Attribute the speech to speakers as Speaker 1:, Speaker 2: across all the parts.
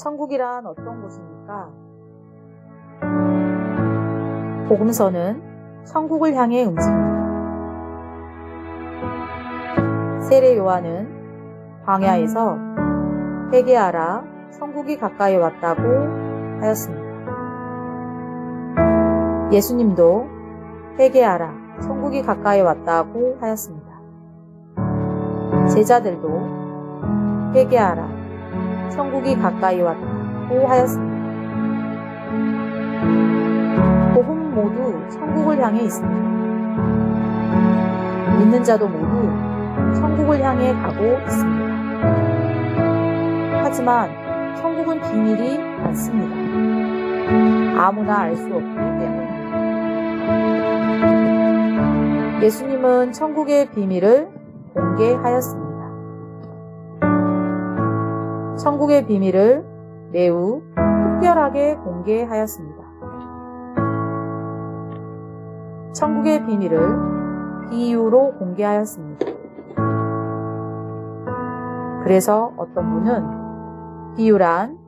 Speaker 1: 천국이란 어떤 곳입니까? 복음서는 천국을 향해 움직입니다. 세례 요한은 광야에서 회개하라, 천국이 가까이 왔다고 하였습니다. 예수님도 회개하라, 천국이 가까이 왔다고 하였습니다. 제자들도 회개하라, 천국이 가까이 왔다고 하였습니다. 복음 모두 천국을 향해 있습니다. 믿는 자도 모두 천국을 향해 가고 있습니다. 하지만 천국은 비밀이 많습니다. 아무나 알 수 없기 때문입니다. 예수님은 천국의 비밀을 공개하였습니다. 천국의 비밀을 매우 특별하게 공개하였습니다. 천국의 비밀을 비유로 공개하였습니다. 그래서 어떤 분은 비유란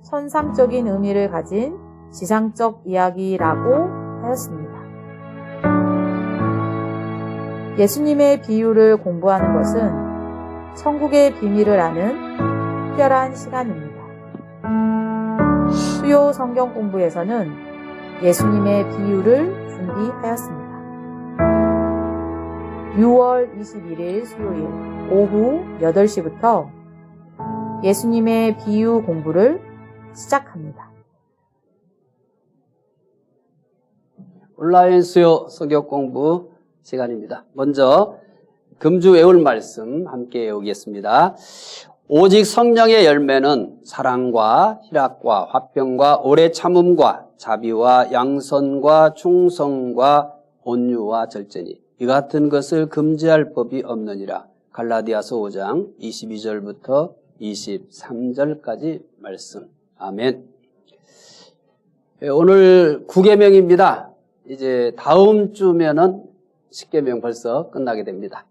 Speaker 1: 선상적인 의미를 가진 지상적 이야기라고 하였습니다. 예수님의 비유를 공부하는 것은 천국의 비밀을 아는 특별한 시간입니다. 수요 성경 공부에서는 예수님의 비유를 준비하였습니다. 6월 21일 수요일 오후 8시부터 예수님의 비유 공부를 시작합니다.
Speaker 2: 온라인 수요 성경 공부 시간입니다. 먼저 금주 외울 말씀 함께 외우겠습니다. 오직 성령의 열매는 사랑과 희락과 화평과 오래 참음과 자비와 양선과 충성과 온유와 절제니 이 같은 것을 금지할 법이 없느니라. 갈라디아서 5장 22절부터 23절까지 말씀. 아멘. 오늘 9계명입니다. 이제 다음 주면은 10계명 벌써 끝나게 됩니다.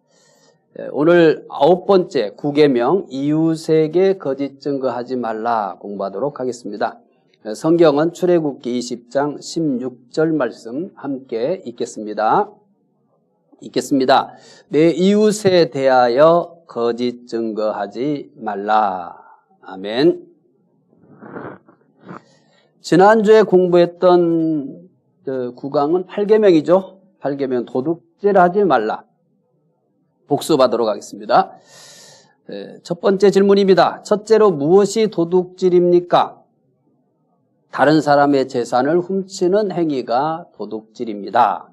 Speaker 2: 오늘 9번째 9계명 이웃에게 거짓 증거하지 말라 공부하도록 하겠습니다. 성경은 출애굽기 20장 16절 말씀 함께 읽겠습니다. 내 이웃에 대하여 거짓 증거하지 말라. 아멘. 지난주에 공부했던 구강은 8계명이죠. 8계명 도둑질 하지 말라. 복습하도록 하겠습니다. 첫 번째 질문입니다. 첫째로 무엇이 도둑질입니까? 다른 사람의 재산을 훔치는 행위가 도둑질입니다.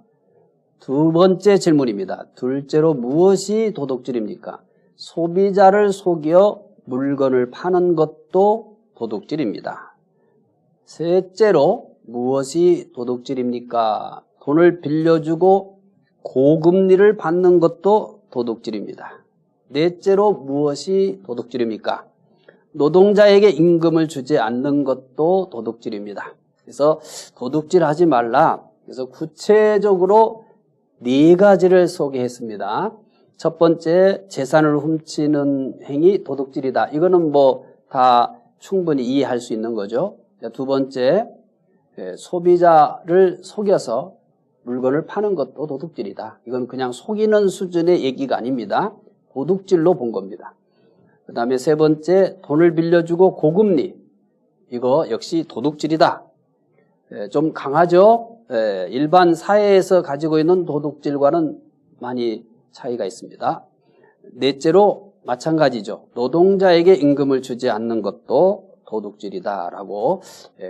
Speaker 2: 두 번째 질문입니다. 둘째로 무엇이 도둑질입니까? 소비자를 속여 물건을 파는 것도 도둑질입니다. 셋째로 무엇이 도둑질입니까? 돈을 빌려주고 고금리를 받는 것도 도둑질입니다. 넷째로 무엇이 도둑질입니까? 노동자에게 임금을 주지 않는 것도 도둑질입니다. 그래서 도둑질하지 말라. 그래서 구체적으로 4가지를 소개했습니다. 첫 번째, 재산을 훔치는 행위 도둑질이다. 이거는 다 충분히 이해할 수 있는 거죠. 두 번째, 소비자를 속여서 물건을 파는 것도 도둑질이다. 이건 그냥 속이는 수준의 얘기가 아닙니다. 도둑질로 본 겁니다. 그 다음에 세 번째, 돈을 빌려주고 고금리. 이거 역시 도둑질이다. 좀 강하죠? 일반 사회에서 가지고 있는 도둑질과는 많이 차이가 있습니다. 넷째로 마찬가지죠. 노동자에게 임금을 주지 않는 것도 도둑질이다라고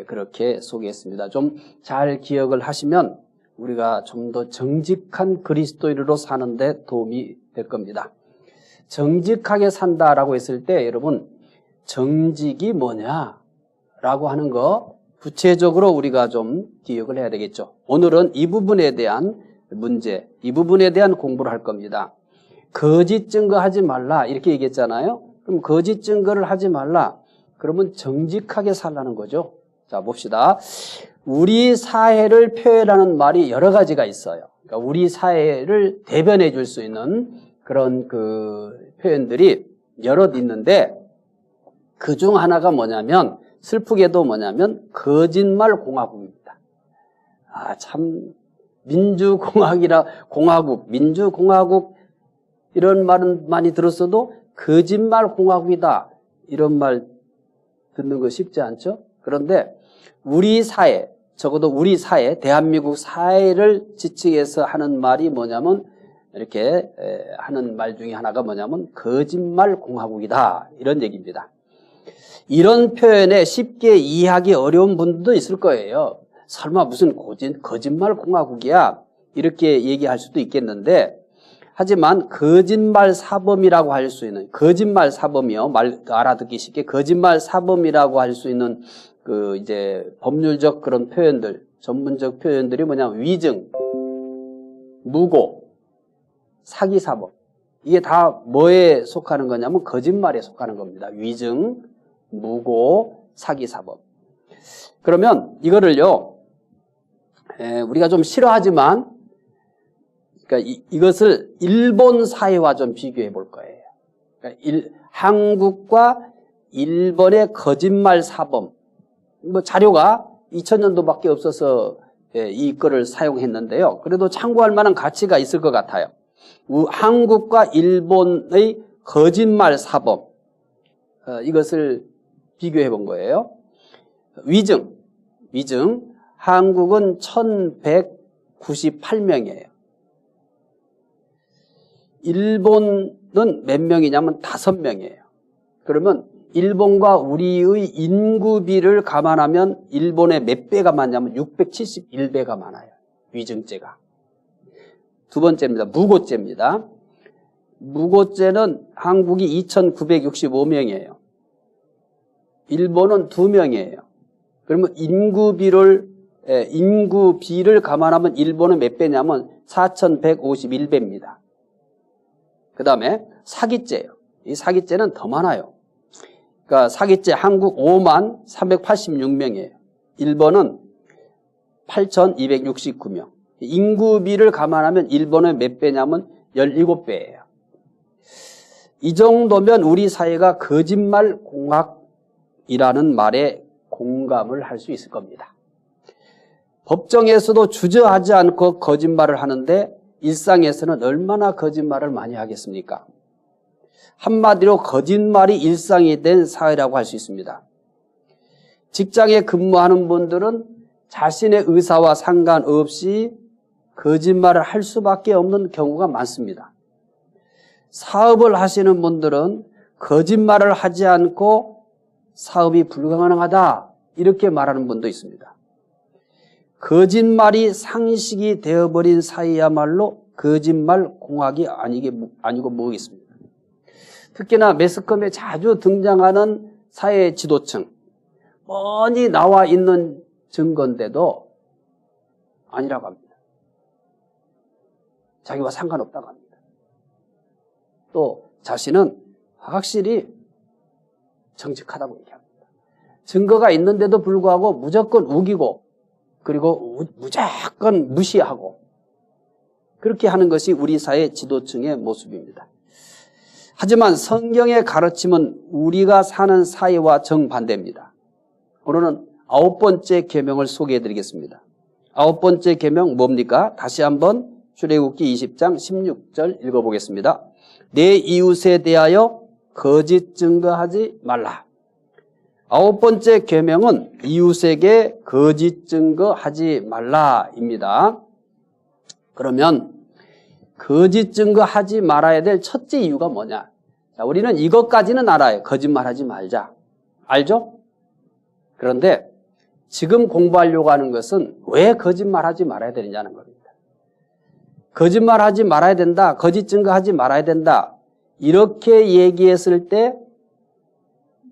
Speaker 2: 그렇게 소개했습니다. 좀 잘 기억을 하시면 우리가 좀 더 정직한 그리스도인으로 사는데 도움이 될 겁니다. 정직하게 산다라고 했을 때 여러분 정직이 뭐냐라고 하는 거 구체적으로 우리가 좀 기억을 해야 되겠죠. 오늘은 이 부분에 대한 문제, 이 부분에 대한 공부를 할 겁니다. 거짓 증거하지 말라 이렇게 얘기했잖아요. 그럼 거짓 증거를 하지 말라. 그러면 정직하게 살라는 거죠. 자, 봅시다. 우리 사회를 표현하는 말이 여러 가지가 있어요. 그러니까 우리 사회를 대변해 줄 수 있는 그런 표현들이 여럿 있는데 그 중 하나가 뭐냐면 슬프게도 뭐냐면 거짓말 공화국입니다. 참 민주공화국 이런 말은 많이 들었어도 거짓말 공화국이다 이런 말 듣는 거 쉽지 않죠? 그런데 우리 사회, 적어도 우리 사회, 대한민국 사회를 지칭해서 하는 말이 뭐냐면 이렇게 하는 말 중에 하나가 뭐냐면 거짓말 공화국이다 이런 얘기입니다. 이런 표현에 쉽게 이해하기 어려운 분들도 있을 거예요. 설마 무슨 거짓말 공화국이야? 이렇게 얘기할 수도 있겠는데, 하지만 거짓말 사범이라고 할 수 있는, 거짓말 사범이요. 알아듣기 쉽게 거짓말 사범이라고 할 수 있는 이제 법률적 그런 표현들, 전문적 표현들이 뭐냐면 위증, 무고, 사기 사범. 이게 다 뭐에 속하는 거냐면 거짓말에 속하는 겁니다. 위증, 무고, 사기 사범. 그러면 이거를요, 우리가 좀 싫어하지만, 그러니까 이것을 일본 사회와 좀 비교해 볼 거예요. 그러니까 한국과 일본의 거짓말 사범. 뭐 자료가 2000년도밖에 없어서 이 거를 사용했는데요. 그래도 참고할 만한 가치가 있을 것 같아요. 한국과 일본의 거짓말 사범. 이것을 비교해 본 거예요. 위증. 한국은 1198명이에요. 일본은 몇 명이냐면 5명이에요. 그러면 일본과 우리의 인구비를 감안하면 일본의 몇 배가 많냐면 671배가 많아요. 위증죄가. 두 번째입니다. 무고죄입니다. 무고죄는 한국이 2965명이에요. 일본은 2명이에요. 그러면 인구비를 감안하면 일본은 몇 배냐면 4151배입니다. 그 다음에 사기죄예요. 이 사기죄는 더 많아요. 그러니까 사기죄 한국 5만 386명이에요. 일본은 8269명. 인구비를 감안하면 일본은 몇 배냐면 17배예요. 이 정도면 우리 사회가 거짓말 공학이라는 말에 공감을 할 수 있을 겁니다. 법정에서도 주저하지 않고 거짓말을 하는데 일상에서는 얼마나 거짓말을 많이 하겠습니까? 한마디로 거짓말이 일상이 된 사회라고 할 수 있습니다. 직장에 근무하는 분들은 자신의 의사와 상관없이 거짓말을 할 수밖에 없는 경우가 많습니다. 사업을 하시는 분들은 거짓말을 하지 않고 사업이 불가능하다 이렇게 말하는 분도 있습니다. 거짓말이 상식이 되어버린 사회야말로 거짓말 공학이 아니고 뭐겠습니까? 특히나 매스컴에 자주 등장하는 사회 지도층, 뻔히 나와 있는 증거인데도 아니라고 합니다. 자기와 상관없다고 합니다. 또 자신은 확실히 정직하다고 얘기합니다. 증거가 있는데도 불구하고 무조건 우기고 그리고 무조건 무시하고 그렇게 하는 것이 우리 사회 지도층의 모습입니다. 하지만 성경의 가르침은 우리가 사는 사회와 정반대입니다. 오늘은 9번째 계명을 소개해 드리겠습니다. 9번째 계명 뭡니까? 다시 한번 출애굽기 20장 16절 읽어보겠습니다. 내 이웃에 대하여 거짓 증거하지 말라. 9번째 계명은 이웃에게 거짓 증거하지 말라입니다. 그러면 거짓 증거하지 말아야 될 첫째 이유가 뭐냐? 자, 우리는 이것까지는 알아요. 거짓말하지 말자. 알죠? 그런데 지금 공부하려고 하는 것은 왜 거짓말하지 말아야 되느냐는 겁니다. 거짓말하지 말아야 된다. 거짓 증거하지 말아야 된다. 이렇게 얘기했을 때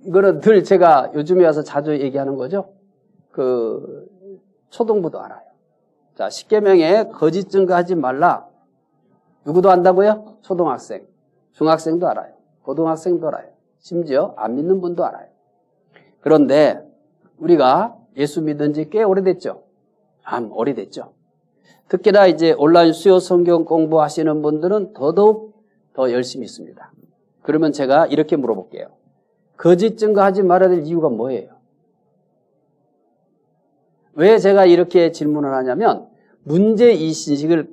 Speaker 2: 이거는 늘 제가 요즘에 와서 자주 얘기하는 거죠. 초등부도 알아요. 자, 10계명에 거짓 증거하지 말라. 누구도 안다고요? 초등학생. 중학생도 알아요. 고등학생도 알아요. 심지어 안 믿는 분도 알아요. 그런데 우리가 예수 믿은 지 꽤 오래됐죠? 오래됐죠. 특히나 이제 온라인 수요 성경 공부하시는 분들은 더더욱 더 열심히 있습니다. 그러면 제가 이렇게 물어볼게요. 거짓 증거하지 말아야 될 이유가 뭐예요? 왜 제가 이렇게 질문을 하냐면 문제의식을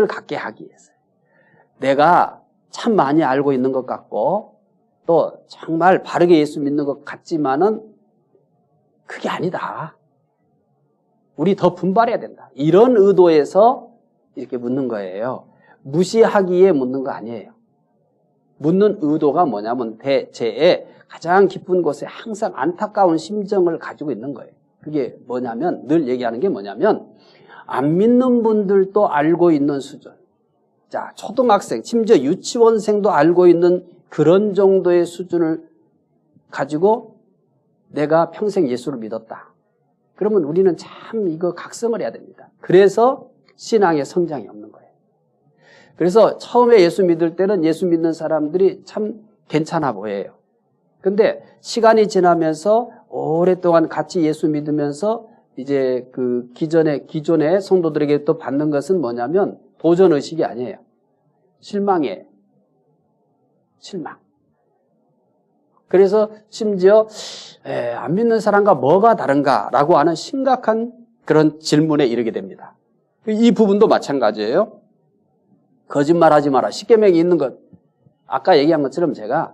Speaker 2: 갖게 하기 위해서요. 내가 참 많이 알고 있는 것 같고 또 정말 바르게 예수 믿는 것 같지만은 그게 아니다. 우리 더 분발해야 된다. 이런 의도에서 이렇게 묻는 거예요. 무시하기에 묻는 거 아니에요. 묻는 의도가 뭐냐면 대체의 가장 깊은 곳에 항상 안타까운 심정을 가지고 있는 거예요. 그게 뭐냐면 늘 얘기하는 게 뭐냐면 안 믿는 분들도 알고 있는 수준. 자, 초등학생, 심지어 유치원생도 알고 있는 그런 정도의 수준을 가지고 내가 평생 예수를 믿었다. 그러면 우리는 참 이거 각성을 해야 됩니다. 그래서 신앙의 성장이 없는 거예요. 그래서 처음에 예수 믿을 때는 예수 믿는 사람들이 참 괜찮아 보여요. 근데 시간이 지나면서 오랫동안 같이 예수 믿으면서 이제 그 기존의 성도들에게 또 받는 것은 뭐냐면 도전의식이 아니에요. 실망이에요. 실망. 그래서 심지어 안 믿는 사람과 뭐가 다른가라고 하는 심각한 그런 질문에 이르게 됩니다. 이 부분도 마찬가지예요. 거짓말하지 마라. 십계명이 있는 것. 아까 얘기한 것처럼 제가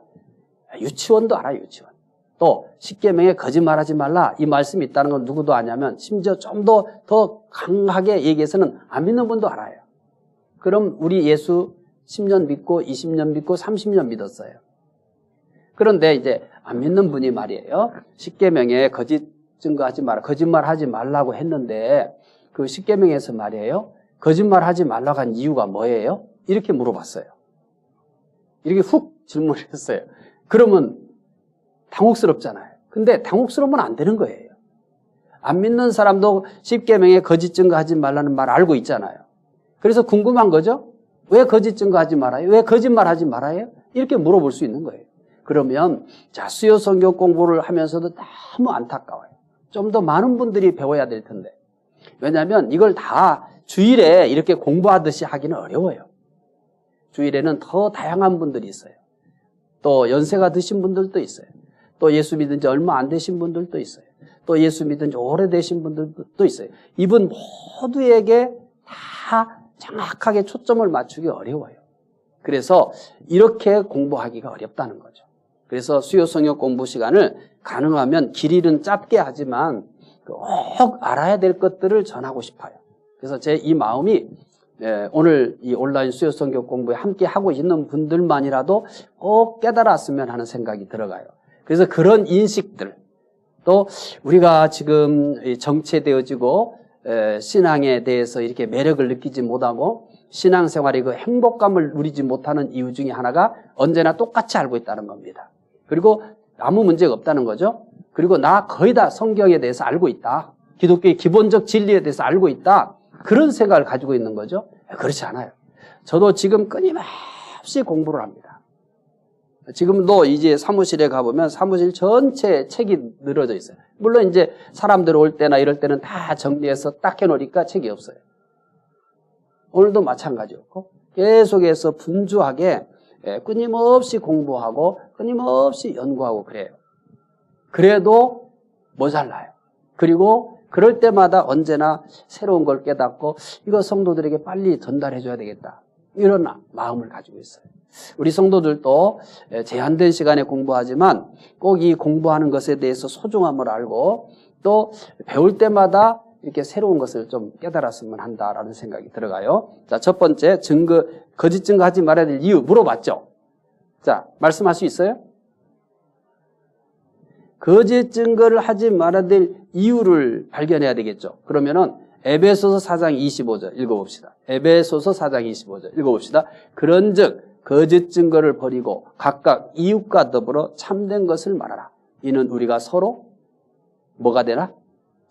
Speaker 2: 유치원도 알아요. 유치원. 또 십계명에 거짓말하지 말라 이 말씀이 있다는 건 누구도 아냐면 심지어 좀 더 강하게 얘기해서는 안 믿는 분도 알아요. 그럼 우리 예수 10년 믿고 20년 믿고 30년 믿었어요. 그런데 이제 안 믿는 분이 말이에요. 십계명에 거짓 증거하지 마라. 거짓말하지 말라고 했는데 그 십계명에서 말이에요. 거짓말하지 말라고 한 이유가 뭐예요? 이렇게 물어봤어요. 이렇게 훅 질문을 했어요. 그러면 당혹스럽잖아요. 근데 당혹스러우면 안 되는 거예요. 안 믿는 사람도 십계명에 거짓 증거하지 말라는 말 알고 있잖아요. 그래서 궁금한 거죠? 왜 거짓 증거하지 말아요? 왜 거짓말하지 말아요? 이렇게 물어볼 수 있는 거예요. 그러면 자, 수요 성경 공부를 하면서도 너무 안타까워요. 좀 더 많은 분들이 배워야 될 텐데. 왜냐하면 이걸 다 주일에 이렇게 공부하듯이 하기는 어려워요. 주일에는 더 다양한 분들이 있어요. 또 연세가 드신 분들도 있어요. 또 예수 믿은 지 얼마 안 되신 분들도 있어요. 또 예수 믿은 지 오래되신 분들도 있어요. 이분 모두에게 다 정확하게 초점을 맞추기 어려워요. 그래서 이렇게 공부하기가 어렵다는 거죠. 그래서 수요 성경 공부 시간을 가능하면 길이는 짧게 하지만 꼭 알아야 될 것들을 전하고 싶어요. 그래서 제 이 마음이 오늘 이 온라인 수요 성경 공부에 함께 하고 있는 분들만이라도 꼭 깨달았으면 하는 생각이 들어가요. 그래서 그런 인식들, 또 우리가 지금 정체되어지고 신앙에 대해서 이렇게 매력을 느끼지 못하고 신앙생활의 그 행복감을 누리지 못하는 이유 중에 하나가 언제나 똑같이 알고 있다는 겁니다. 그리고 아무 문제가 없다는 거죠. 그리고 나 거의 다 성경에 대해서 알고 있다. 기독교의 기본적 진리에 대해서 알고 있다. 그런 생각을 가지고 있는 거죠. 그렇지 않아요. 저도 지금 끊임없이 공부를 합니다. 지금도 이제 사무실에 가보면 사무실 전체에 책이 늘어져 있어요. 물론 이제 사람들 올 때나 이럴 때는 다 정리해서 딱 해놓으니까 책이 없어요. 오늘도 마찬가지였고 계속해서 분주하게 끊임없이 공부하고 끊임없이 연구하고 그래요. 그래도 모자라요. 그리고 그럴 때마다 언제나 새로운 걸 깨닫고 이거 성도들에게 빨리 전달해줘야 되겠다. 이런 마음을 가지고 있어요. 우리 성도들도 제한된 시간에 공부하지만 꼭 이 공부하는 것에 대해서 소중함을 알고 또 배울 때마다 이렇게 새로운 것을 좀 깨달았으면 한다라는 생각이 들어가요. 자, 첫 번째, 거짓 증거하지 말아야 될 이유 물어봤죠? 자, 말씀할 수 있어요? 거짓 증거를 하지 말아야 될 이유를 발견해야 되겠죠. 그러면은 에베소서 4장 25절 읽어봅시다. 에베소서 4장 25절 읽어봅시다. 그런즉 거짓 증거를 버리고 각각 이웃과 더불어 참된 것을 말하라. 이는 우리가 서로 뭐가 되나?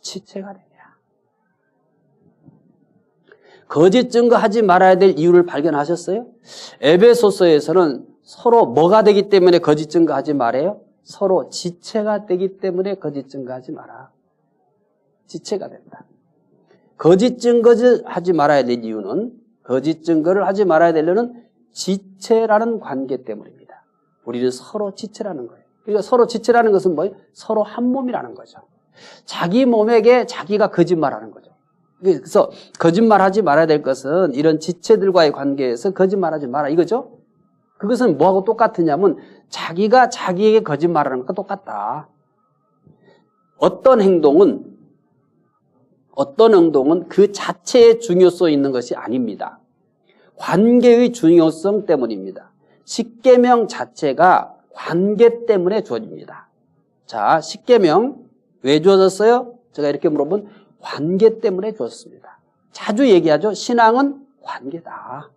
Speaker 2: 지체가 되냐. 거짓 증거하지 말아야 될 이유를 발견하셨어요? 에베소서에서는 서로 뭐가 되기 때문에 거짓 증거하지 말아요? 서로 지체가 되기 때문에 거짓 증거하지 마라. 지체가 된다. 거짓 증거를 하지 말아야 될 이유는 거짓 증거를 하지 말아야 될 이유는 지체라는 관계 때문입니다. 우리는 서로 지체라는 거예요. 그러니까 서로 지체라는 것은 뭐예요? 서로 한 몸이라는 거죠. 자기 몸에게 자기가 거짓말하는 거죠. 그래서 거짓말하지 말아야 될 것은 이런 지체들과의 관계에서 거짓말하지 마라 이거죠. 그것은 뭐하고 똑같으냐면 자기가 자기에게 거짓말하는 것과 똑같다. 어떤 행동은 그 자체의 중요성이 있는 것이 아닙니다. 관계의 중요성 때문입니다. 십계명 자체가 관계 때문에 주어집니다. 자, 십계명 왜 주어졌어요? 제가 이렇게 물어보면 관계 때문에 주었습니다. 자주 얘기하죠. 신앙은 관계다.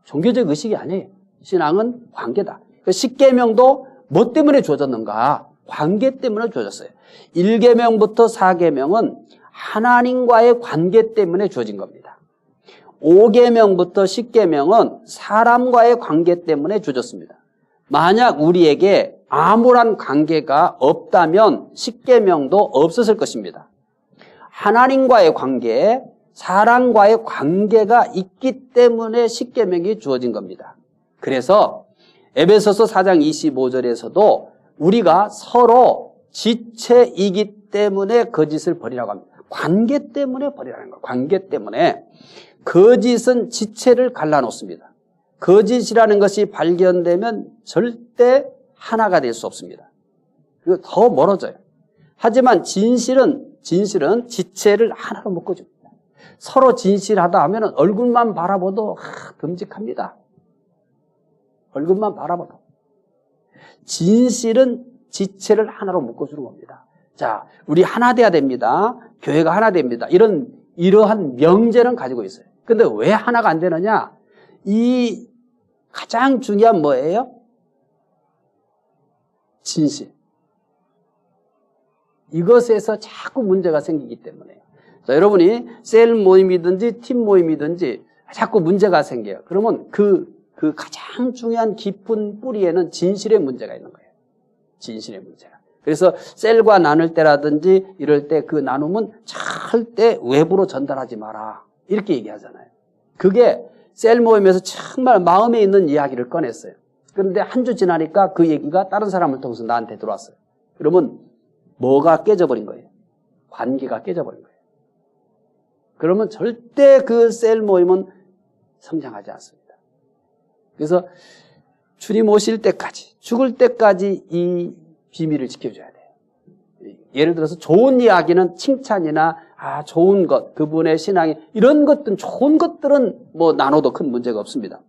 Speaker 2: 종교적 의식이 아니에요. 신앙은 관계다. 십계명도 뭐 때문에 주어졌는가? 관계 때문에 주어졌어요. 1계명부터 4계명은 하나님과의 관계 때문에 주어진 겁니다. 5계명부터 10계명은 사람과의 관계 때문에 주어졌습니다. 만약 우리에게 아무런 관계가 없다면 10계명도 없었을 것입니다. 하나님과의 관계, 사람과의 관계가 있기 때문에 10계명이 주어진 겁니다. 그래서 에베소서 4장 25절에서도 우리가 서로 지체이기 때문에 거짓을 버리라고 합니다. 관계 때문에 버리라는 거예요. 관계 때문에. 거짓은 지체를 갈라놓습니다. 거짓이라는 것이 발견되면 절대 하나가 될 수 없습니다. 그리고 더 멀어져요. 하지만 진실은 지체를 하나로 묶어줍니다. 서로 진실하다 하면 얼굴만 바라봐도 듬직합니다. 얼굴만 바라봐도. 진실은 지체를 하나로 묶어주는 겁니다. 자, 우리 하나 돼야 됩니다. 교회가 하나 됩니다. 이러한 명제는 가지고 있어요. 근데 왜 하나가 안 되느냐? 이 가장 중요한 뭐예요? 진실. 이것에서 자꾸 문제가 생기기 때문에요. 자, 여러분이 셀 모임이든지 팀 모임이든지 자꾸 문제가 생겨요. 그러면 그 가장 중요한 깊은 뿌리에는 진실의 문제가 있는 거예요. 진실의 문제가. 그래서 셀과 나눌 때라든지 이럴 때 그 나눔은 절대 외부로 전달하지 마라. 이렇게 얘기하잖아요. 그게 셀 모임에서 정말 마음에 있는 이야기를 꺼냈어요. 그런데 한 주 지나니까 그 얘기가 다른 사람을 통해서 나한테 들어왔어요. 그러면 뭐가 깨져버린 거예요? 관계가 깨져버린 거예요. 그러면 절대 그 셀 모임은 성장하지 않습니다. 그래서 주님 오실 때까지, 죽을 때까지 이 비밀을 지켜줘야 돼요. 예를 들어서 좋은 이야기는 칭찬이나 좋은 것, 그분의 신앙이 이런 것들은 좋은 것들은 뭐 나눠도 큰 문제가 없습니다.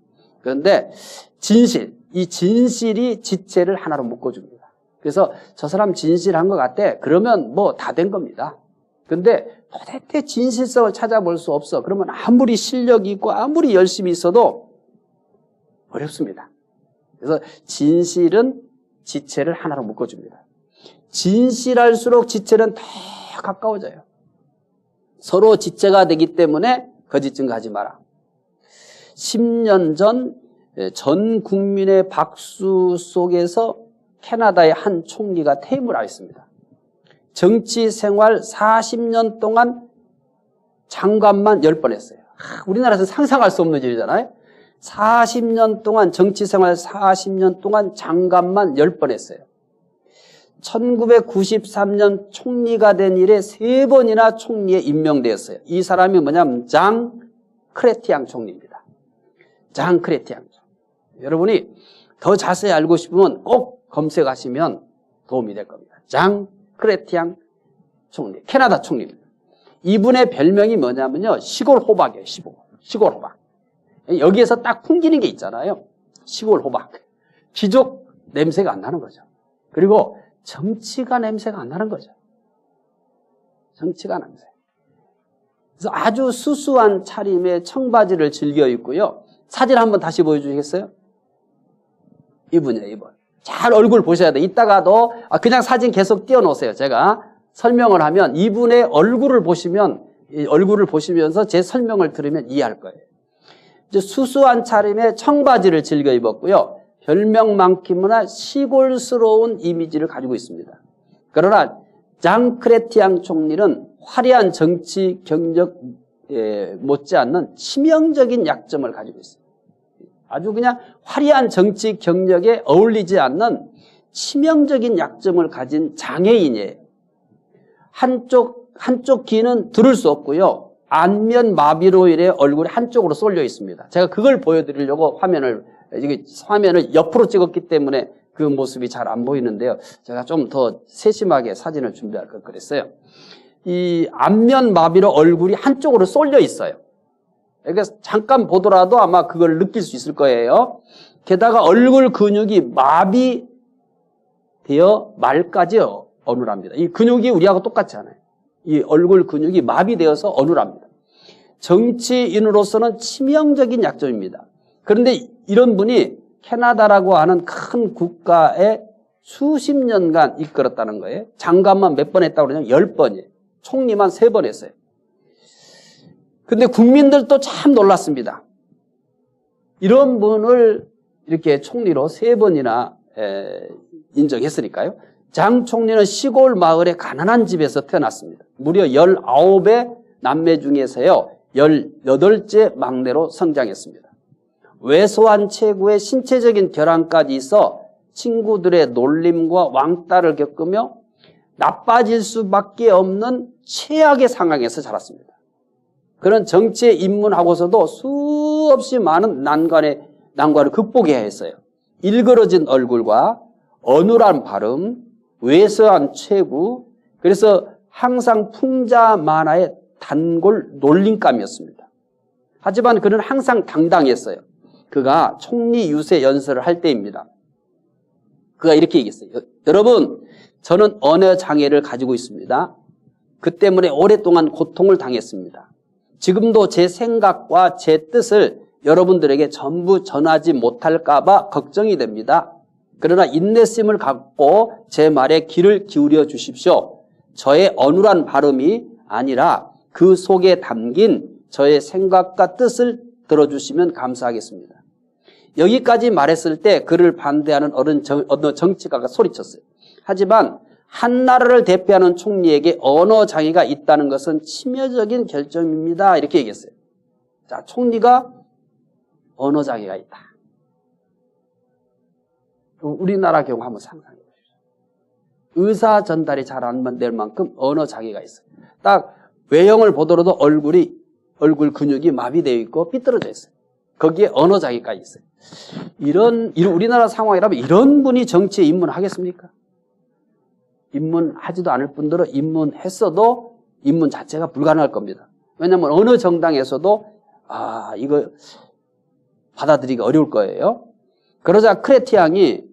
Speaker 2: 그런데 이 진실이 지체를 하나로 묶어줍니다. 그래서 저 사람 진실한 것 같아. 그러면 뭐 다 된 겁니다. 그런데 도대체 진실성을 찾아볼 수 없어. 그러면 아무리 실력이 있고 아무리 열심히 있어도 어렵습니다. 그래서 진실은 지체를 하나로 묶어줍니다. 진실할수록 지체는 더 가까워져요. 서로 지체가 되기 때문에 거짓 증거하지 마라. 10년 전 국민의 박수 속에서 캐나다의 한 총리가 퇴임을 하였습니다. 정치 생활 40년 동안 장관만 10번 했어요. 우리나라에서 상상할 수 없는 일이잖아요. 40년 동안 정치 생활 40년 동안 장관만 10번 했어요. 1993년 총리가 된 이래 3번이나 총리에 임명되었어요. 이 사람이 뭐냐면 장 크레티앙 총리입니다. 장 크레티앙 총리. 여러분이 더 자세히 알고 싶으면 꼭 검색하시면 도움이 될 겁니다. 장 크레티앙 총리, 캐나다 총리입니다. 이분의 별명이 뭐냐면요, 시골 호박이에요. 시골 호박. 여기에서 딱 풍기는 게 있잖아요. 시골 호박. 귀족 냄새가 안 나는 거죠. 그리고 정치가 냄새가 안 나는 거죠. 정치가 냄새. 그래서 아주 수수한 차림의 청바지를 즐겨 입고요. 사진 한번 다시 보여주시겠어요? 이분이에요, 이분. 잘 얼굴 보셔야 돼요. 이따가도 그냥 사진 계속 띄워놓으세요. 제가 설명을 하면 이분의 얼굴을 보시면서 제 설명을 들으면 이해할 거예요. 이제 수수한 차림의 청바지를 즐겨 입었고요. 별명만큼이나 시골스러운 이미지를 가지고 있습니다. 그러나 장 크레티앙 총리는 화려한 정치 경력 못지않는 치명적인 약점을 가지고 있습니다. 아주 그냥 화려한 정치 경력에 어울리지 않는 치명적인 약점을 가진 장애인이에요. 한쪽 귀는 들을 수 없고요. 안면 마비로 인해 얼굴이 한쪽으로 쏠려 있습니다. 제가 그걸 보여드리려고 화면을 옆으로 찍었기 때문에 그 모습이 잘 안 보이는데요. 제가 좀 더 세심하게 사진을 준비할 걸 그랬어요. 이 안면 마비로 얼굴이 한쪽으로 쏠려 있어요. 그러니까 잠깐 보더라도 아마 그걸 느낄 수 있을 거예요. 게다가 얼굴 근육이 마비되어 말까지 어눌합니다. 이 근육이 우리하고 똑같지 않아요. 이 얼굴 근육이 마비되어서 어눌합니다. 정치인으로서는 치명적인 약점입니다. 그런데 이런 분이 캐나다라고 하는 큰 국가에 수십 년간 이끌었다는 거예요. 장관만 몇 번 했다고 그러냐면 10번이에요. 총리만 3번 했어요. 근데 국민들도 참 놀랐습니다. 이런 분을 이렇게 총리로 3번이나 인정했으니까요. 장 총리는 시골 마을의 가난한 집에서 태어났습니다. 무려 19의 남매 중에서요. 18째 막내로 성장했습니다. 왜소한 체구에 신체적인 결함까지 있어 친구들의 놀림과 왕따를 겪으며 나빠질 수밖에 없는 최악의 상황에서 자랐습니다. 그런 정치에 입문하고서도 수없이 많은 난관을 극복해야 했어요. 일그러진 얼굴과 어눌한 발음, 왜소한 체구, 그래서 항상 풍자 만화의 단골 놀림감이었습니다. 하지만 그는 항상 당당했어요. 그가 총리 유세 연설을 할 때입니다. 그가 이렇게 얘기했어요. 여러분, 저는 언어 장애를 가지고 있습니다. 그 때문에 오랫동안 고통을 당했습니다. 지금도 제 생각과 제 뜻을 여러분들에게 전부 전하지 못할까 봐 걱정이 됩니다. 그러나 인내심을 갖고 제 말에 귀를 기울여 주십시오. 저의 어눌한 발음이 아니라 그 속에 담긴 저의 생각과 뜻을 들어주시면 감사하겠습니다. 여기까지 말했을 때 그를 반대하는 어느 정치가가 소리쳤어요. 하지만 한 나라를 대표하는 총리에게 언어 장애가 있다는 것은 치명적인 결정입니다. 이렇게 얘기했어요. 자, 총리가 언어 장애가 있다. 우리나라 경우 한번 상상해 보십시오. 의사 전달이 잘 안 될 만큼 언어 장애가 있어요. 딱 외형을 보더라도 얼굴 근육이 마비되어 있고 삐뚤어져 있어요. 거기에 언어 장애까지 있어요. 우리나라 상황이라면 이런 분이 정치에 입문하겠습니까? 입문하지도 않을 뿐더러 입문했어도 입문 자체가 불가능할 겁니다. 왜냐하면 어느 정당에서도 이거 받아들이기 어려울 거예요. 그러자 크레티앙이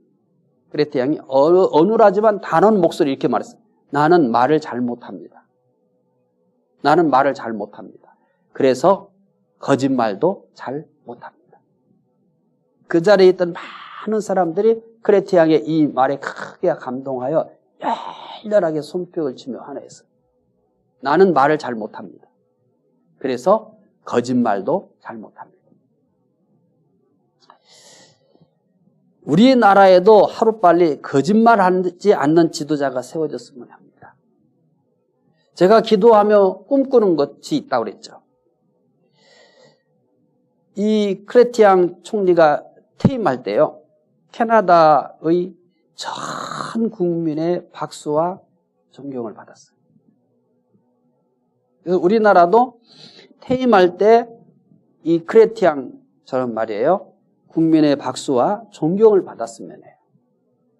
Speaker 2: 어눌하지만 단언 목소리 이렇게 말했어요. 나는 말을 잘 못합니다. 나는 말을 잘 못합니다. 그래서 거짓말도 잘 못합니다. 그 자리에 있던 많은 사람들이 크레티앙의 이 말에 크게 감동하여 열렬하게 손뼉을 치며 환호했어요. 나는 말을 잘 못합니다. 그래서 거짓말도 잘 못합니다. 우리나라에도 하루빨리 거짓말하지 않는 지도자가 세워졌으면 합니다. 제가 기도하며 꿈꾸는 것이 있다고 그랬죠. 이 크레티앙 총리가 퇴임할 때요, 캐나다의 전 국민의 박수와 존경을 받았어요. 그래서 우리나라도 퇴임할 때 이 크레티앙처럼 말이에요, 국민의 박수와 존경을 받았으면 해요.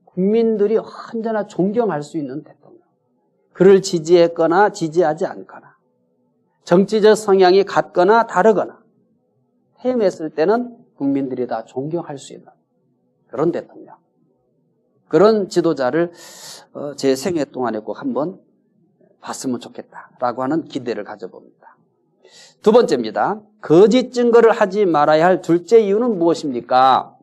Speaker 2: 국민들이 언제나 존경할 수 있는 대통령. 그를 지지했거나 지지하지 않거나, 정치적 성향이 같거나 다르거나, 퇴임했을 때는 국민들이 다 존경할 수 있는 그런 대통령. 그런 지도자를 제 생애 동안에 꼭 한번 봤으면 좋겠다라고 하는 기대를 가져봅니다. 두 번째입니다. 거짓 증거를 하지 말아야 할 둘째 이유는 무엇입니까?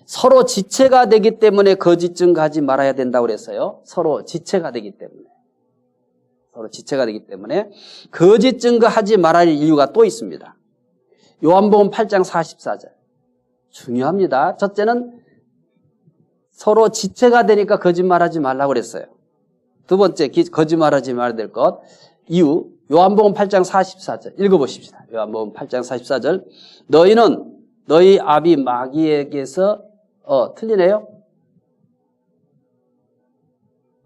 Speaker 2: 서로 지체가 되기 때문에 거짓 증거하지 말아야 된다고 그랬어요. 서로 지체가 되기 때문에. 거짓 증거하지 말아야 할 이유가 또 있습니다. 요한복음 8장 44절. 중요합니다. 첫째는 서로 지체가 되니까 거짓말하지 말라고 그랬어요. 두 번째, 거짓말하지 말아야 될 것. 이유, 요한복음 8장 44절. 읽어보십시다. 요한복음 8장 44절. 너희는 너희 아비 마귀에게서, 틀리네요?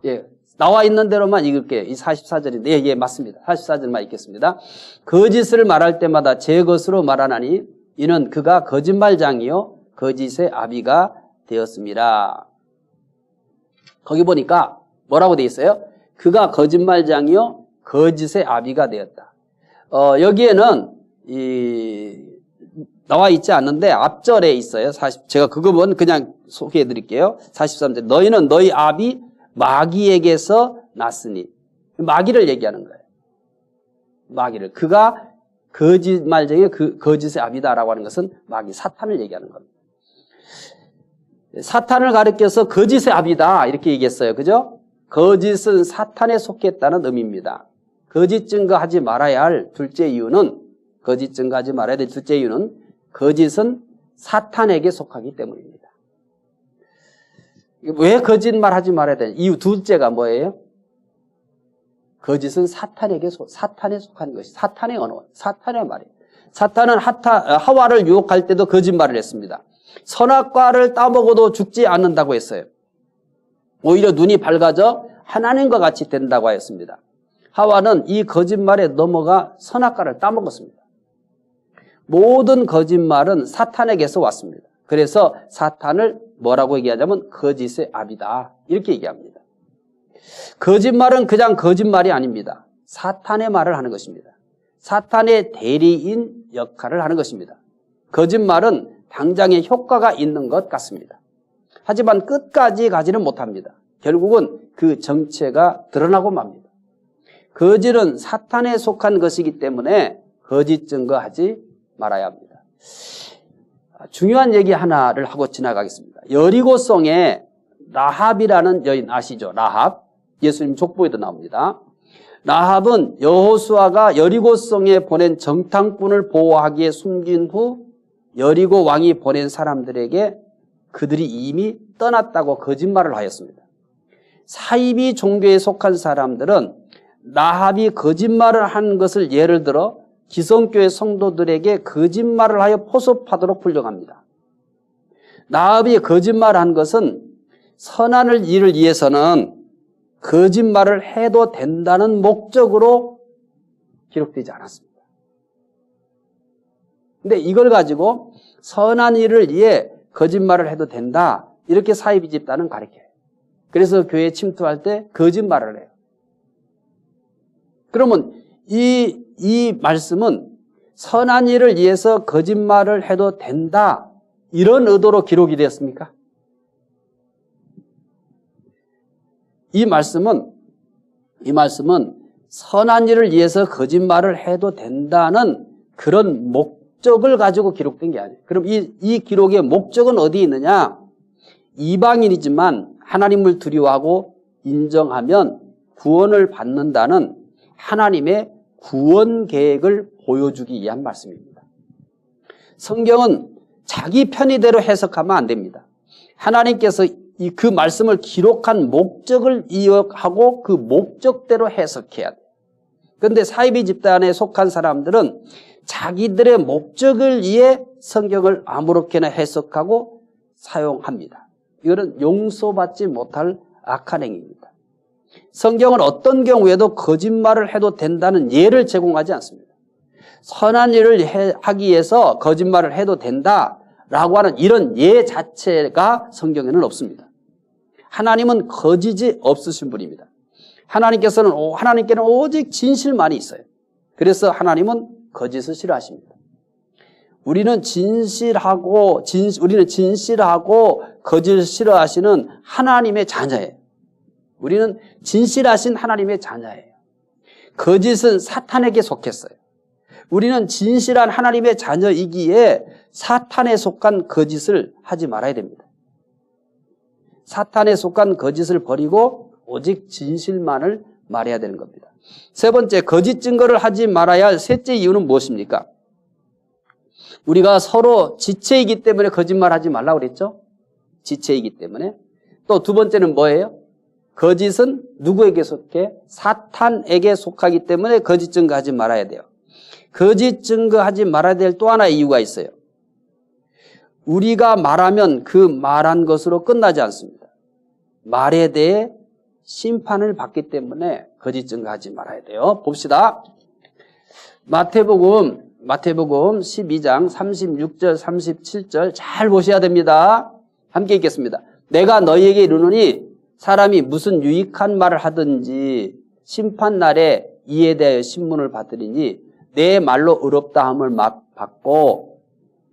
Speaker 2: 예, 나와 있는 대로만 읽을게요. 이 44절인데, 예, 맞습니다. 44절만 읽겠습니다. 거짓을 말할 때마다 제 것으로 말하나니 이는 그가 거짓말장이요 거짓의 아비가 되었습니다. 거기 보니까 뭐라고 돼 있어요? 그가 거짓말장이요 거짓의 아비가 되었다. 여기에는 나와 있지 않는데 앞절에 있어요. 제가 그거는 그냥 소개해 드릴게요. 43절. 너희는 너희 아비 마귀에게서 났으니. 마귀를 얘기하는 거예요. 마귀를. 그가 거짓말쟁이 거짓의 아비다라고 하는 것은 마귀 사탄을 얘기하는 겁니다. 사탄을 가리켜서 거짓의 아비다 이렇게 얘기했어요. 그죠? 거짓은 사탄에 속했다는 의미입니다. 거짓 증거하지 말아야 할 둘째 이유는 거짓 증거하지 말아야 될 둘째 이유는 거짓은 사탄에게 속하기 때문입니다. 왜 거짓말하지 말아야 되냐? 이유 둘째가 뭐예요? 거짓은 사탄에 속한 것이 사탄의 언어, 사탄의 말이에요. 사탄은 하와를 유혹할 때도 거짓말을 했습니다. 선악과를 따먹어도 죽지 않는다고 했어요. 오히려 눈이 밝아져 하나님과 같이 된다고 하였습니다. 하와는 이 거짓말에 넘어가 선악과를 따먹었습니다. 모든 거짓말은 사탄에게서 왔습니다. 그래서 사탄을 뭐라고 얘기하자면 거짓의 아비다 이렇게 얘기합니다. 거짓말은 그냥 거짓말이 아닙니다. 사탄의 말을 하는 것입니다. 사탄의 대리인 역할을 하는 것입니다. 거짓말은 당장의 효과가 있는 것 같습니다. 하지만 끝까지 가지는 못합니다. 결국은 그 정체가 드러나고 맙니다. 거짓은 사탄에 속한 것이기 때문에 거짓 증거하지 말아야 합니다. 중요한 얘기 하나를 하고 지나가겠습니다. 여리고성에 라합이라는 여인 아시죠? 라합. 예수님 족보에도 나옵니다. 라합은 여호수아가 여리고성에 보낸 정탐꾼을 보호하기에 숨긴 후 여리고 왕이 보낸 사람들에게 그들이 이미 떠났다고 거짓말을 하였습니다. 사이비 종교에 속한 사람들은 라합이 거짓말을 한 것을 예를 들어 기성교회 성도들에게 거짓말을 하여 포섭하도록 불령합니다. 라합이 거짓말한 것은 선한 일을 위해서는 거짓말을 해도 된다는 목적으로 기록되지 않았습니다. 근데 이걸 가지고 선한 일을 위해 거짓말을 해도 된다 이렇게 사이비 집단은 가르쳐요. 그래서 교회에 침투할 때 거짓말을 해요. 그러면 이 말씀은 선한 일을 위해서 거짓말을 해도 된다 이런 의도로 기록이 되었습니까? 이 말씀은 선한 일을 위해서 거짓말을 해도 된다는 그런 목적을 가지고 기록된 게 아니에요. 그럼 이 기록의 목적은 어디에 있느냐? 이방인이지만 하나님을 두려워하고 인정하면 구원을 받는다는 하나님의 구원 계획을 보여주기 위한 말씀입니다. 성경은 자기 편의대로 해석하면 안 됩니다. 하나님께서 그 말씀을 기록한 목적을 이해하고 그 목적대로 해석해야 돼요. 그런데 사이비 집단에 속한 사람들은 자기들의 목적을 위해 성경을 아무렇게나 해석하고 사용합니다. 이거는 용서받지 못할 악한 행위입니다. 성경은 어떤 경우에도 거짓말을 해도 된다는 예를 제공하지 않습니다. 선한 일을 하기 위해서 거짓말을 해도 된다라고 하는 이런 예 자체가 성경에는 없습니다. 하나님은 거짓이 없으신 분입니다. 하나님께는 오직 진실만이 있어요. 그래서 하나님은 거짓을 싫어하십니다. 우리는 진실하고 거짓을 싫어하시는 하나님의 자녀예요. 우리는 진실하신 하나님의 자녀예요. 거짓은 사탄에게 속했어요. 우리는 진실한 하나님의 자녀이기에 사탄에 속한 거짓을 하지 말아야 됩니다. 사탄에 속한 거짓을 버리고 오직 진실만을 말해야 되는 겁니다. 세 번째, 거짓 증거를 하지 말아야 할 셋째 이유는 무엇입니까? 우리가 서로 지체이기 때문에 거짓말하지 말라고 그랬죠? 지체이기 때문에. 또 두 번째는 뭐예요? 거짓은 누구에게 속해? 사탄에게 속하기 때문에 거짓 증거하지 말아야 돼요. 거짓 증거하지 말아야 될 또 하나의 이유가 있어요. 우리가 말하면 그 말한 것으로 끝나지 않습니다. 말에 대해 심판을 받기 때문에 거짓 증거하지 말아야 돼요. 봅시다. 마태복음 12장 36절 37절 잘 보셔야 됩니다. 함께 읽겠습니다. 내가 너희에게 이르노니 사람이 무슨 유익한 말을 하든지 심판날에 이에 대하여 신문을 받으리니 내 말로 의롭다 함을 받고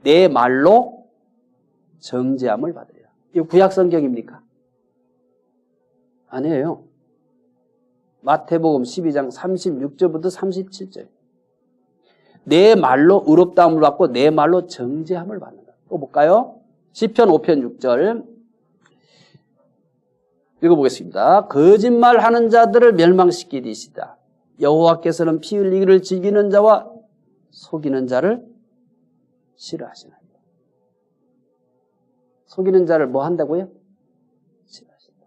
Speaker 2: 내 말로 정죄함을 받으리라. 이거 구약 성경입니까? 아니에요. 마태복음 12장 36절부터 37절. 내 말로 의롭다함을 받고 내 말로 정죄함을 받는다. 또 볼까요? 시편 5편 6절 읽어보겠습니다. 거짓말하는 자들을 멸망시키리시다. 여호와께서는 피 흘리기를 즐기는 자와 속이는 자를 싫어하시나이다. 속이는 자를 뭐 한다고요? 싫어하신다.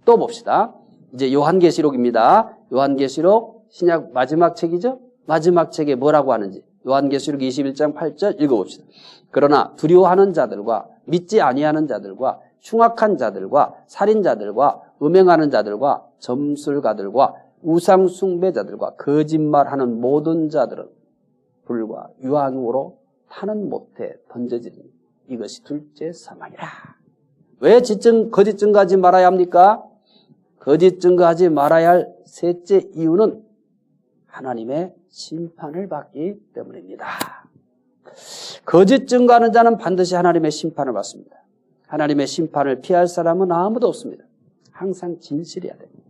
Speaker 2: 또 봅시다. 이제 요한계시록입니다. 요한계시록 신약 마지막 책이죠? 마지막 책에 뭐라고 하는지 요한계시록 21장 8절 읽어봅시다. 그러나 두려워하는 자들과 믿지 아니하는 자들과 흉악한 자들과 살인자들과 음행하는 자들과 점술가들과 우상 숭배자들과 거짓말하는 모든 자들은 불과 유황으로 타는 못에 던져지니 이것이 둘째 사망이라. 왜 거짓 증거하지 말아야 합니까? 거짓 증거하지 말아야 할 셋째 이유는 하나님의 심판을 받기 때문입니다. 거짓 증거하는 자는 반드시 하나님의 심판을 받습니다. 하나님의 심판을 피할 사람은 아무도 없습니다. 항상 진실해야 됩니다.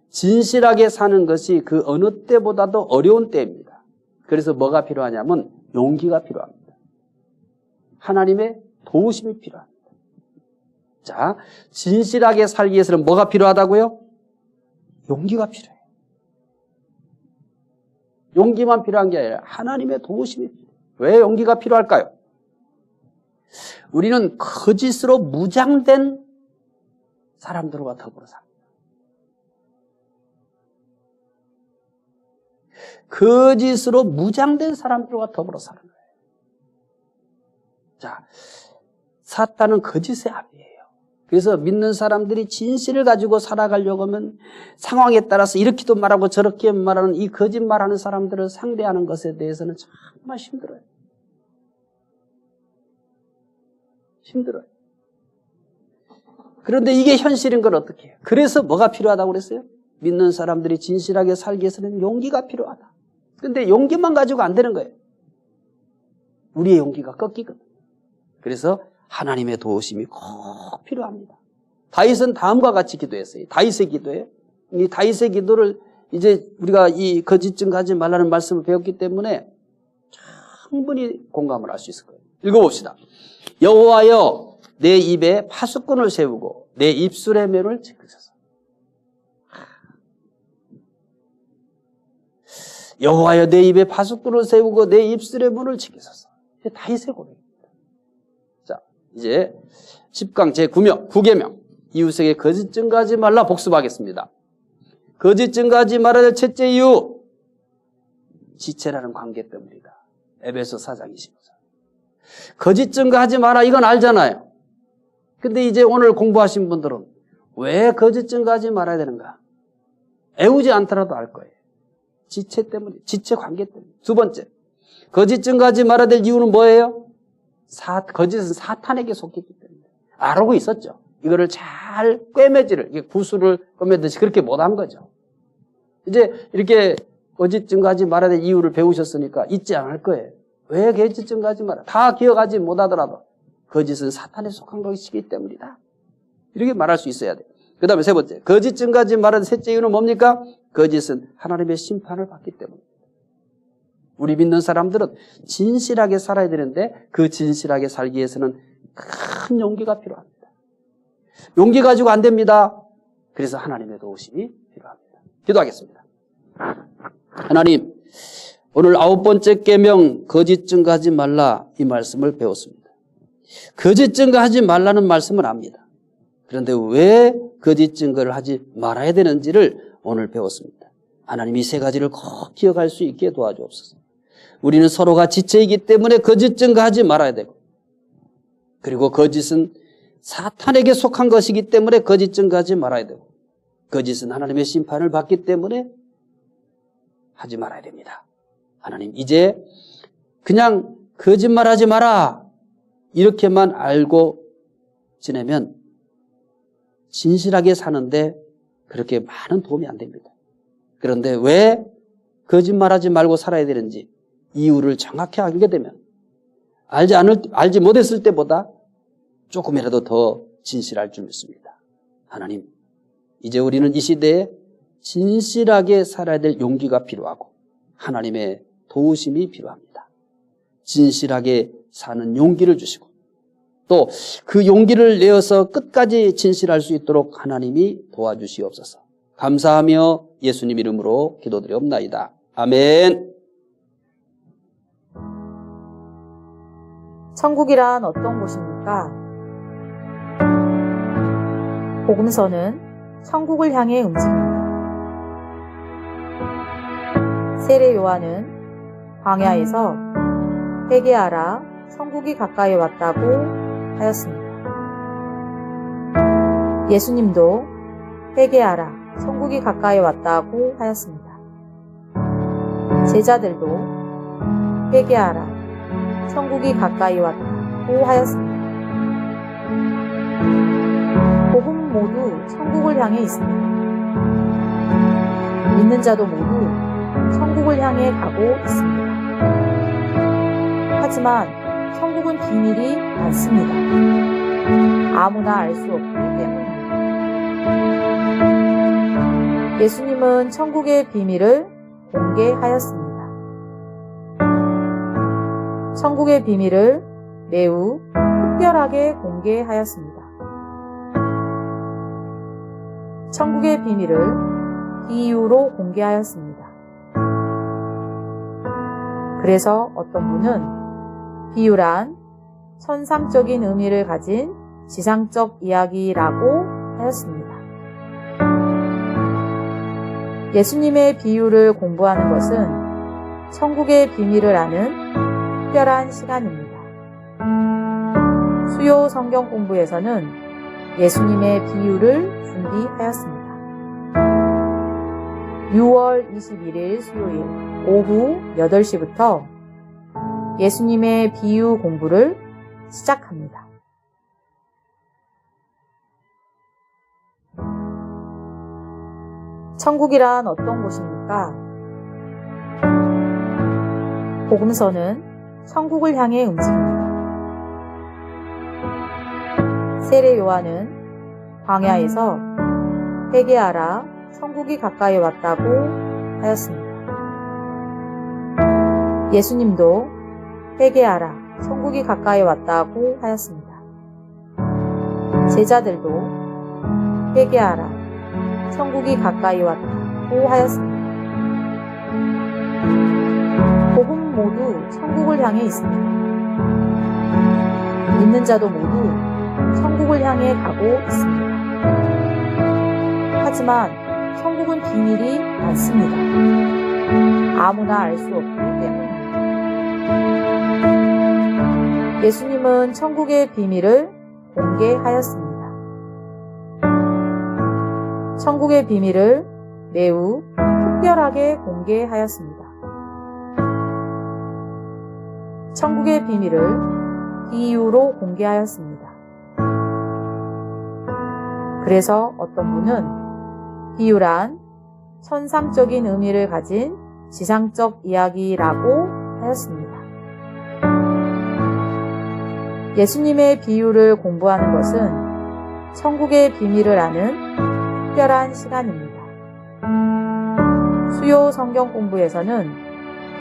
Speaker 2: 진실하게 사는 것이 그 어느 때보다도 어려운 때입니다. 그래서 뭐가 필요하냐면 용기가 필요합니다. 하나님의 도우심이 필요합니다. 자, 진실하게 살기 위해서는 뭐가 필요하다고요? 용기가 필요해요. 용기만 필요한 게 아니라 하나님의 도우심이 필요해요. 왜 용기가 필요할까요? 우리는 거짓으로 무장된 사람들과 더불어 삽니다. 거짓으로 무장된 사람들과 더불어 사는 거예요. 자, 사탄은 거짓의 아비예요. 그래서 믿는 사람들이 진실을 가지고 살아가려고 하면 상황에 따라서 이렇게도 말하고 저렇게 말하는 이 거짓말하는 사람들을 상대하는 것에 대해서는 정말 힘들어요. 힘들어요. 그런데 이게 현실인 걸 어떻게 해요? 그래서 뭐가 필요하다고 그랬어요? 믿는 사람들이 진실하게 살기 위해서는 용기가 필요하다. 근데 용기만 가지고 안 되는 거예요. 우리의 용기가 꺾이거든요. 그래서 하나님의 도우심이 꼭 필요합니다. 다윗은 다음과 같이 기도했어요. 다윗의 기도예요. 이 다윗의 기도를 이제 우리가 이 거짓 증거하지 말라는 말씀을 배웠기 때문에 충분히 공감을 할 수 있을 거예요. 읽어봅시다. 여호와여 내 입에 파수꾼을 세우고 내 입술의 매를 지키소서. 여호와여 내 입에 파수꾼을 세우고 내 입술의 문을 지키소서. 다윗의 고백입니다. 자, 이제 10강 제9계명 이웃에게 거짓 증거하지 말라 복습하겠습니다. 거짓 증거하지 말아야 될 첫째 이유, 지체라는 관계 때문이다. 에베소 4장 25절. 거짓 증거하지 마라 이건 알잖아요. 근데 이제 오늘 공부하신 분들은 왜 거짓 증거하지 말아야 되는가? 애우지 않더라도 알 거예요. 지체 때문에, 지체 관계 때문에. 두 번째, 거짓 증거하지 말아야 될 이유는 뭐예요? 거짓은 사탄에게 속했기 때문에. 알고 있었죠. 이거를 잘 꿰매지를, 구슬을 꿰매듯이 그렇게 못한 거죠. 이제 이렇게 거짓 증거하지 말아야 될 이유를 배우셨으니까 잊지 않을 거예요. 왜 거짓 증거하지 마라? 다 기억하지 못하더라도 거짓은 사탄에 속한 것이기 때문이다. 이렇게 말할 수 있어야 돼요. 그 다음에 세 번째, 거짓 증거하지 말아야 될 셋째 이유는 뭡니까? 거짓은 하나님의 심판을 받기 때문입니다. 우리 믿는 사람들은 진실하게 살아야 되는데 그 진실하게 살기 위해서는 큰 용기가 필요합니다. 용기 가지고 안 됩니다. 그래서 하나님의 도우심이 필요합니다. 기도하겠습니다. 하나님, 오늘 9번째 계명 거짓 증거하지 말라 이 말씀을 배웠습니다. 거짓 증거하지 말라는 말씀을 압니다. 그런데 왜 거짓 증거를 하지 말아야 되는지를 오늘 배웠습니다. 하나님 이 세 가지를 꼭 기억할 수 있게 도와주옵소서. 우리는 서로가 지체이기 때문에 거짓 증거하지 말아야 되고, 그리고 거짓은 사탄에게 속한 것이기 때문에 거짓 증거하지 말아야 되고, 거짓은 하나님의 심판을 받기 때문에 하지 말아야 됩니다. 하나님, 이제 그냥 거짓말하지 마라 이렇게만 알고 지내면 진실하게 사는데 그렇게 많은 도움이 안 됩니다. 그런데 왜 거짓말하지 말고 살아야 되는지 이유를 정확히 알게 되면 알지 못했을 때보다 조금이라도 더 진실할 줄 믿습니다. 하나님, 이제 우리는 이 시대에 진실하게 살아야 될 용기가 필요하고 하나님의 도우심이 필요합니다. 진실하게 사는 용기를 주시고 또 그 용기를 내어서 끝까지 진실할 수 있도록 하나님이 도와주시옵소서. 감사하며 예수님 이름으로 기도드리옵나이다. 아멘.
Speaker 1: 천국이란 어떤 곳입니까? 복음서는 천국을 향해 움직입니다. 세례 요한은 광야에서 회개하라, 천국이 가까이 왔다고 하였습니다. 예수님도 회개하라, 천국이 가까이 왔다고 하였습니다. 제자들도 회개하라, 천국이 가까이 왔다고 하였습니다. 복음 모두 천국을 향해 있습니다. 믿는 자도 모두 천국을 향해 가고 있습니다. 하지만 천국은 비밀이 많습니다. 아무나 알 수 없기 때문입니다. 예수님은 천국의 비밀을 공개하였습니다. 천국의 비밀을 매우 특별하게 공개하였습니다. 천국의 비밀을 비유로 공개하였습니다. 그래서 어떤 분은 비유란 천상적인 의미를 가진 지상적 이야기라고 하였습니다. 예수님의 비유를 공부하는 것은 천국의 비밀을 아는 특별한 시간입니다. 수요 성경 공부에서는 예수님의 비유를 준비하였습니다. 6월 21일 수요일 오후 8시부터 예수님의 비유 공부를 시작합니다. 천국이란 어떤 곳입니까? 복음서는 천국을 향해 움직입니다. 세례 요한은 광야에서 회개하라, 천국이 가까이 왔다고 하였습니다. 예수님도 회개하라, 천국이 가까이 왔다고 하였습니다. 제자들도 회개하라, 천국이 가까이 왔다고 하였습니다. 복음 모두 천국을 향해 있습니다. 믿는 자도 모두 천국을 향해 가고 있습니다. 하지만 천국은 비밀이 많습니다. 아무나 알 수 없기 때문입니다. 예수님은 천국의 비밀을 공개하였습니다. 천국의 비밀을 매우 특별하게 공개하였습니다. 천국의 비밀을 비유로 공개하였습니다. 그래서 어떤 분은 비유란 천상적인 의미를 가진 지상적 이야기라고 하였습니다. 예수님의 비유를 공부하는 것은 천국의 비밀을 아는 특별한 시간입니다. 수요 성경 공부에서는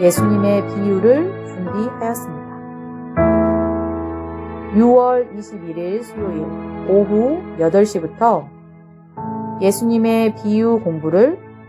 Speaker 1: 예수님의 비유를 준비하였습니다. 6월 21일 수요일 오후 8시부터 예수님의 비유 공부를